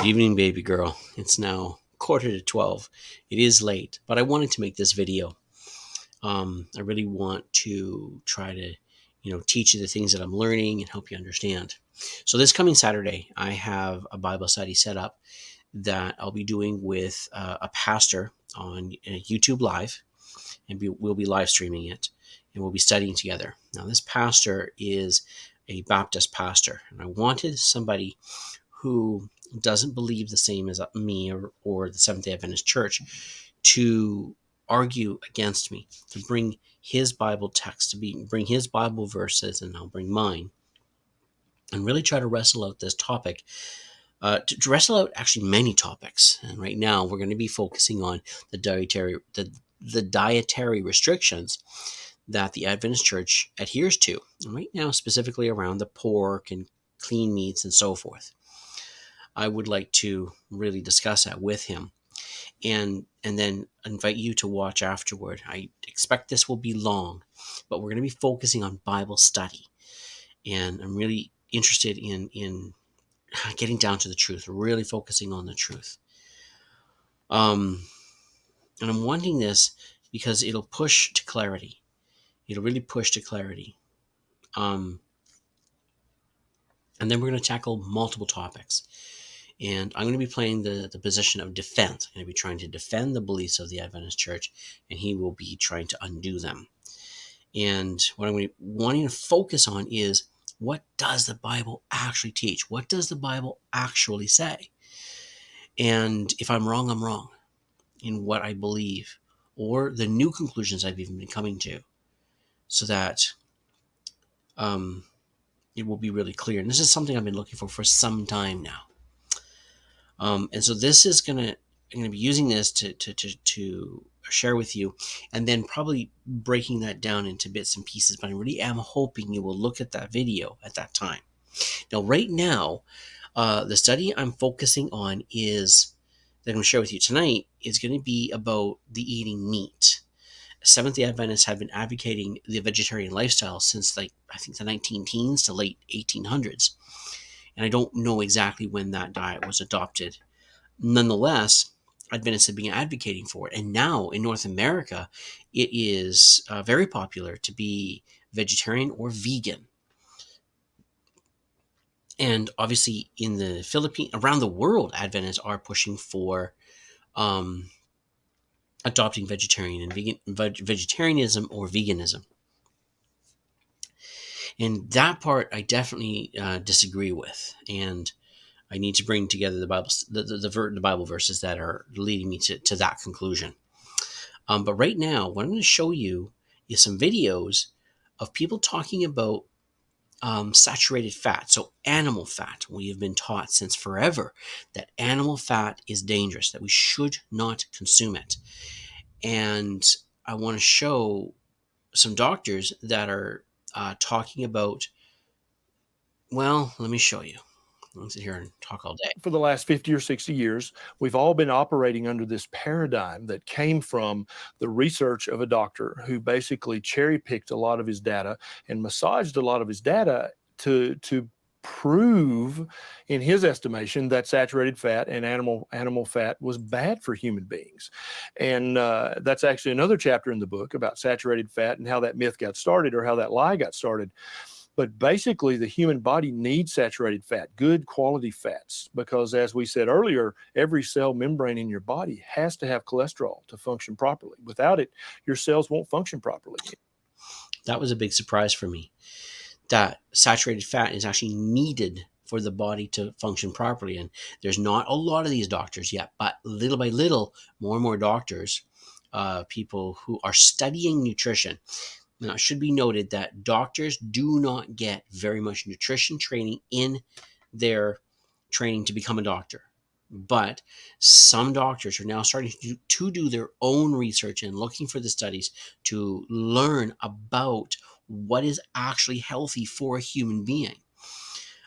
Evening, baby girl. It's now 11:45. It is late, but I wanted to make this video. I really want to try to, teach you the things that I'm learning and help you understand. So this coming Saturday, I have a Bible study set up that I'll be doing with a pastor on YouTube Live, and we'll be live streaming it, and we'll be studying together. Now, this pastor is a Baptist pastor, and I wanted somebody who doesn't believe the same as me or the Seventh-day Adventist Church to argue against me, to bring his Bible text, bring his Bible verses, and I'll bring mine, and really try to wrestle out this topic, to wrestle out actually many topics. And right now we're going to be focusing on the dietary restrictions that the Adventist Church adheres to, and right now specifically around the pork and clean meats and so forth. I would like to really discuss that with him, and then invite you to watch afterward. I expect this will be long, but we're going to be focusing on Bible study, and I'm really interested in getting down to the truth, really focusing on the truth. And I'm wanting this because it'll push to clarity. It'll really push to clarity. And then we're going to tackle multiple topics. And I'm going to be playing the position of defense. I'm going to be trying to defend the beliefs of the Adventist Church, and he will be trying to undo them. And what I'm wanting to focus on is, what does the Bible actually teach? What does the Bible actually say? And if I'm wrong, I'm wrong in what I believe, or the new conclusions I've even been coming to, so that it will be really clear. And this is something I've been looking for some time now. And so this is I'm gonna be using this to share with you, and then probably breaking that down into bits and pieces. But I really am hoping you will look at that video at that time. Now, right now, the study I'm focusing on that I'm going to share with you tonight is going to be about the eating meat. Seventh-day Adventists have been advocating the vegetarian lifestyle since, I think, the 19 teens to late 1800s. And I don't know exactly when that diet was adopted. Nonetheless, Adventists have been advocating for it. And now in North America, it is very popular to be vegetarian or vegan. And obviously in the Philippines, around the world, Adventists are pushing for adopting vegetarianism or veganism. And that part I definitely disagree with. And I need to bring together the Bible verses that are leading me to that conclusion. But right now, what I'm going to show you is some videos of people talking about saturated fat, so animal fat. We have been taught since forever that animal fat is dangerous, that we should not consume it. And I want to show some doctors that are talking about, well, let me show you. I'll sit here and talk all day. For the last 50 or 60 years, we've all been operating under this paradigm that came from the research of a doctor who basically cherry-picked a lot of his data and massaged a lot of his data to prove, in his estimation, that saturated fat and animal fat was bad for human beings. And that's actually another chapter in the book about saturated fat and how that myth got started, or how that lie got started. But basically, the human body needs saturated fat, good quality fats, because as we said earlier, every cell membrane in your body has to have cholesterol to function properly. Without it, your cells won't function properly. That was a big surprise for me, that saturated fat is actually needed for the body to function properly. And there's not a lot of these doctors yet, but little by little, more and more doctors, people who are studying nutrition. Now, it should be noted that doctors do not get very much nutrition training in their training to become a doctor. But some doctors are now starting to do their own research and looking for the studies to learn about what is actually healthy for a human being.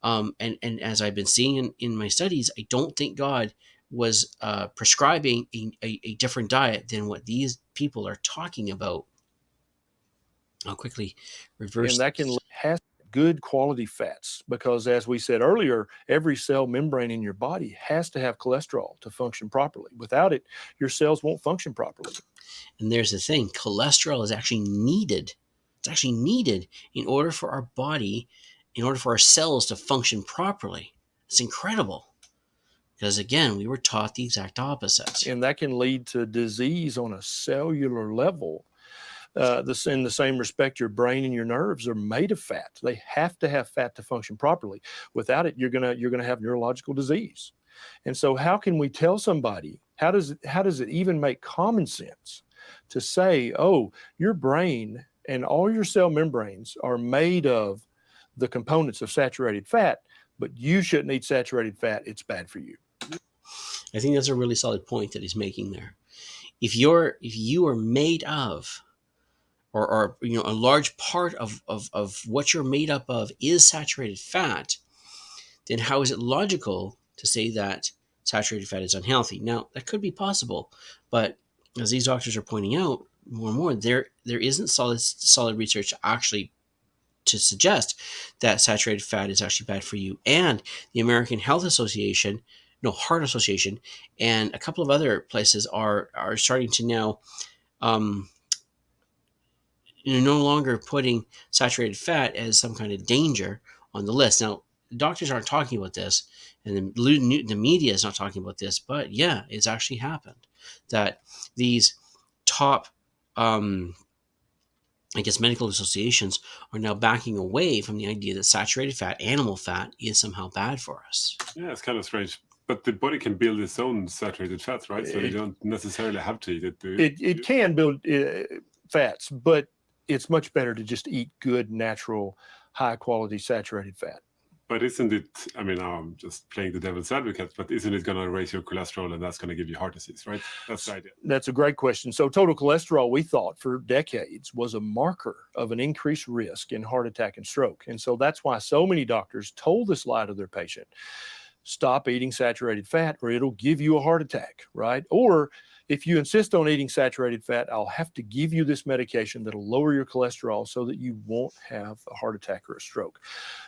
And as I've been seeing in my studies, I don't think God was prescribing a different diet than what these people are talking about. I'll quickly reverse. And that can good quality fats, because as we said earlier, every cell membrane in your body has to have cholesterol to function properly. Without it, your cells won't function properly. And there's the thing, cholesterol is actually needed. It's actually needed in order for our body, in order for our cells to function properly. It's incredible. Because again, we were taught the exact opposite. And that can lead to disease on a cellular level. In the same respect, your brain and your nerves are made of fat. They have to have fat to function properly. Without it, you're gonna have neurological disease. And so, how can we tell somebody? How does it even make common sense to say, oh, your brain and all your cell membranes are made of the components of saturated fat, but you shouldn't eat saturated fat. It's bad for you. I think that's a really solid point that he's making there. If you are made of, or a large part of what you're made up of is saturated fat, then how is it logical to say that saturated fat is unhealthy? Now, that could be possible, but as these doctors are pointing out more and more, there isn't solid research actually to suggest that saturated fat is actually bad for you. And the American Heart Association, and a couple of other places are starting to now um, you're no longer putting saturated fat as some kind of danger on the list. Now, doctors aren't talking about this, and the media is not talking about this, but yeah, it's actually happened that these top, um, I guess, medical associations are now backing away from the idea that saturated fat, animal fat, is somehow bad for us. Yeah, it's kind of strange. But the body can build its own saturated fats, right? So you It don't necessarily have to eat it. it can build fats, but it's much better to just eat good, natural, high quality saturated fat. But isn't it? I mean, I'm just playing the devil's advocate, but isn't it going to raise your cholesterol and that's going to give you heart disease, right? That's the idea. That's a great question. So, total cholesterol, we thought for decades, was a marker of an increased risk in heart attack and stroke. And so that's why so many doctors told this lie to their patient: stop eating saturated fat or it'll give you a heart attack, right? Or if you insist on eating saturated fat, I'll have to give you this medication that'll lower your cholesterol so that you won't have a heart attack or a stroke.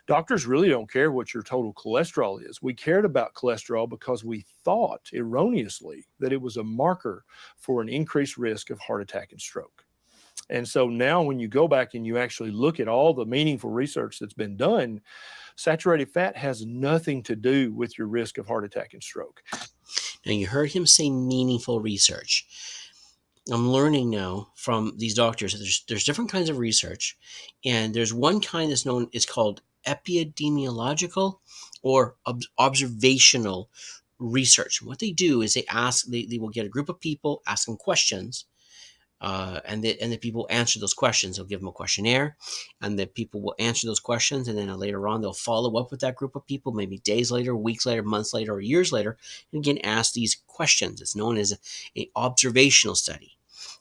Doctors really don't care what your total cholesterol is. We cared about cholesterol because we thought erroneously that it was a marker for an increased risk of heart attack and stroke. And so now, when you go back and you actually look at all the meaningful research that's been done, saturated fat has nothing to do with your risk of heart attack and stroke. Now, you heard him say meaningful research. I'm learning now from these doctors that there's different kinds of research, and there's one kind that's known, it's called epidemiological or observational research. And what they do is they will get a group of people, ask them questions, and the people answer those questions. They'll give them a questionnaire, and the people will answer those questions, and then later on they'll follow up with that group of people, maybe days later, weeks later, months later, or years later, and again ask these questions. It's known as a observational study,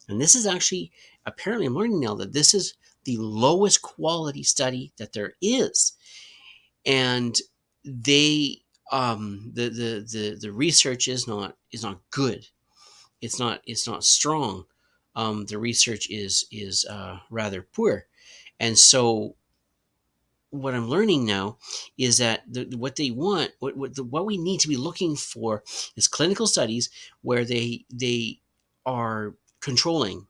and this is actually, apparently, I'm learning now that this is the lowest quality study that there is, and they the research is not good. It's not strong. The research is rather poor, and so what I'm learning now is that what they want, what we need to be looking for, is clinical studies where they are controlling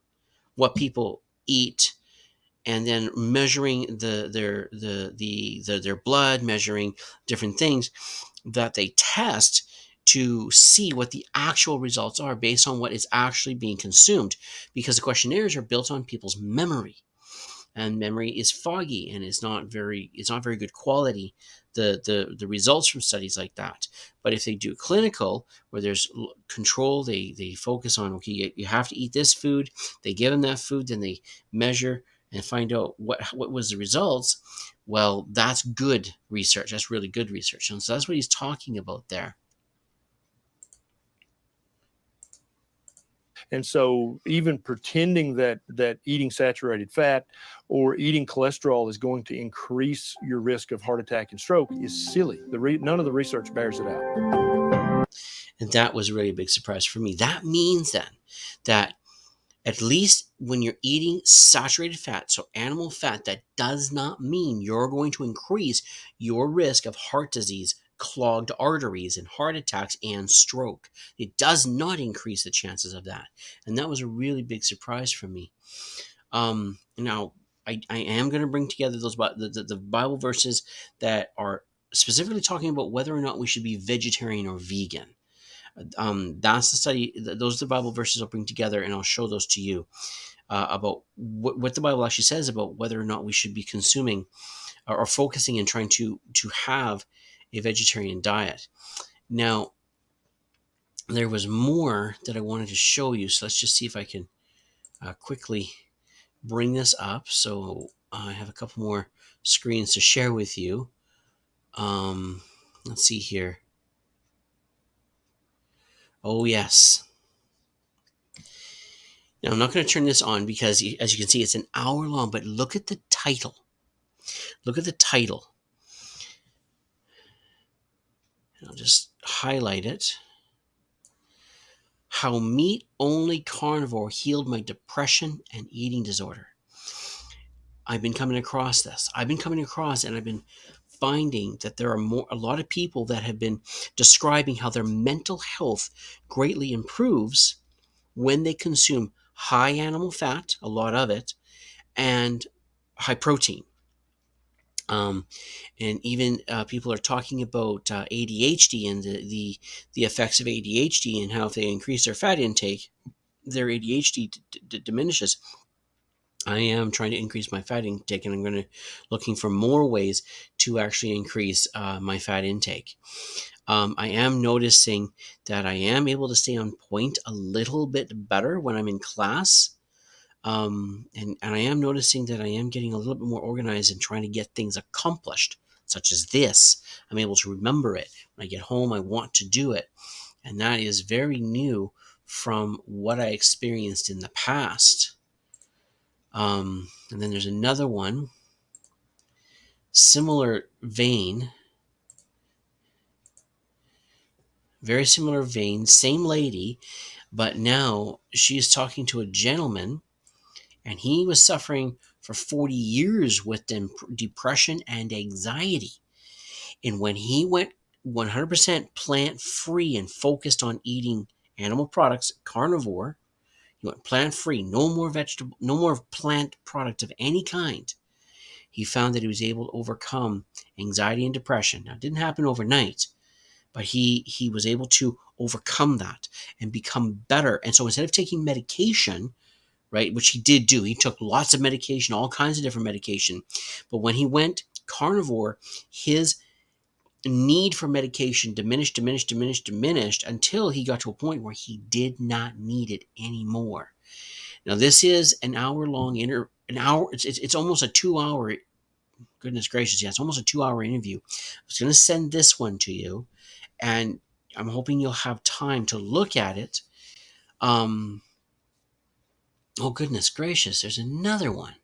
what people eat, and then measuring their blood, measuring different things that they test to see what the actual results are based on what is actually being consumed, because the questionnaires are built on people's memory, and memory is foggy, and it's not very good quality, the results from studies like that. But if they do clinical, where there's control, they focus on, okay, you have to eat this food, they give them that food, then they measure and find out what was the results. Well, that's good research. That's really good research, and so that's what he's talking about there. And so, even pretending that eating saturated fat or eating cholesterol is going to increase your risk of heart attack and stroke is silly. None of the research bears it out. And that was really a big surprise for me. That means then that At least when you're eating saturated fat, so animal fat, that does not mean you're going to increase your risk of heart disease, clogged arteries, and heart attacks and stroke. It does not increase the chances of that. And that was a really big surprise for me. Now, I am going to bring together those the Bible verses that are specifically talking about whether or not we should be vegetarian or vegan. That's the study. Those are the Bible verses I'll bring together, and I'll show those to you about what the Bible actually says about whether or not we should be consuming or focusing and trying to have a vegetarian diet. Now, there was more that I wanted to show you, so let's just see if I can quickly bring this up. So I have a couple more screens to share with you. Let's see here. Oh, yes. Now, I'm not going to turn this on because, as you can see, it's an hour long, but look at the title. Look at the title. I'll just highlight it. How Meat Only Carnivore Healed My Depression and Eating Disorder. I've been coming across this. And I've been finding that there are a lot of people that have been describing how their mental health greatly improves when they consume high animal fat, a lot of it, and high protein. And even people are talking about ADHD and the effects of ADHD and how if they increase their fat intake, their ADHD diminishes. I am trying to increase my fat intake, and I'm going to looking for more ways to actually increase my fat intake. I am noticing that I am able to stay on point a little bit better when I'm in class. And I am noticing that I am getting a little bit more organized and trying to get things accomplished, such as this. I'm able to remember it. When I get home, I want to do it. And that is very new from what I experienced in the past. And then there's another one, similar vein, very similar vein, same lady, but now she is talking to a gentleman, and he was suffering for 40 years with depression and anxiety. And when he went 100% plant free and focused on eating animal products, carnivore, he went plant free, no more vegetable, no more plant product of any kind. He found that he was able to overcome anxiety and depression. Now, it didn't happen overnight, but he was able to overcome that and become better. And so instead of taking medication, right, which he did do, he took lots of medication, all kinds of different medication. But when he went carnivore, his need for medication diminished until he got to a point where he did not need it anymore. Now, this is an hour long an hour. It's almost a 2 hour. Goodness gracious, yeah, it's almost a 2 hour interview. I was going to send this one to you, and I'm hoping you'll have time to look at it. Oh, goodness gracious, there's another one.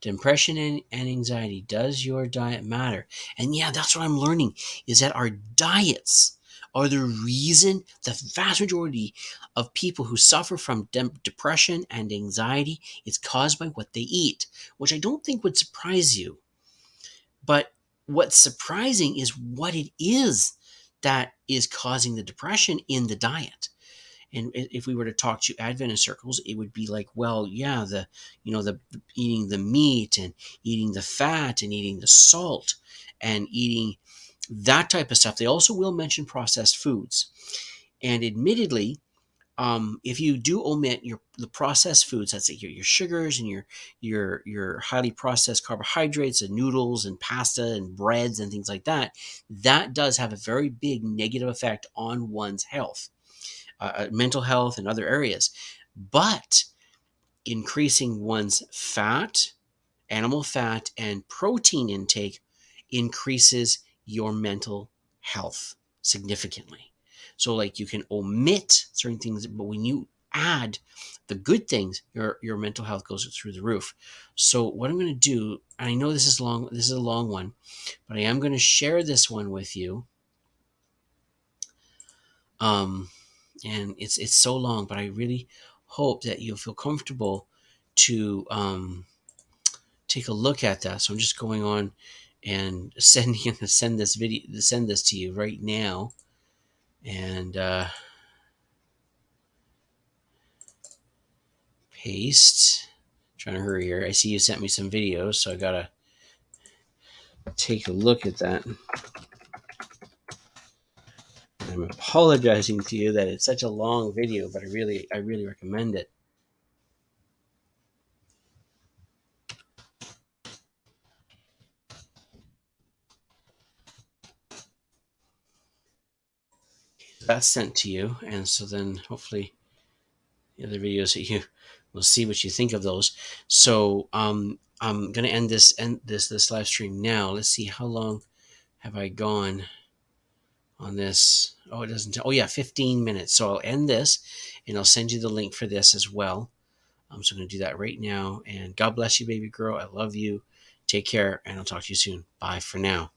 Depression and anxiety. Does your diet matter? And yeah, that's what I'm learning, is that our diets are the reason the vast majority of people who suffer from depression and anxiety is caused by what they eat, which I don't think would surprise you. But what's surprising is what it is that is causing the depression in the diet. And if we were to talk to Adventist circles, it would be like, well, yeah, the eating the meat and eating the fat and eating the salt and eating that type of stuff. They also will mention processed foods. And admittedly, if you do omit the processed foods, that's like your sugars and your highly processed carbohydrates and noodles and pasta and breads and things like that, that does have a very big negative effect on one's health, mental health and other areas. But increasing one's fat, animal fat, and protein intake increases your mental health significantly. So, like, you can omit certain things, but when you add the good things, your mental health goes through the roof. So, what I'm going to do, I know this is long, this is a long one, but I am going to share this one with you. And it's so long, but I really hope that you'll feel comfortable to take a look at that. So I'm just going on and send this to you right now, and paste. Trying to hurry here. I see you sent me some videos, so I gotta take a look at that. I'm apologizing to you that it's such a long video, but I really recommend it. That's sent to you, and so then hopefully the other videos that you will see what you think of those. So I'm gonna end this live stream now. Let's see, how long have I gone on this? Oh, it doesn't. Oh yeah, 15 minutes. So I'll end this, and I'll send you the link for this as well. So I'm gonna do that right now. And God bless you, baby girl. I love you. Take care, and I'll talk to you soon. Bye for now.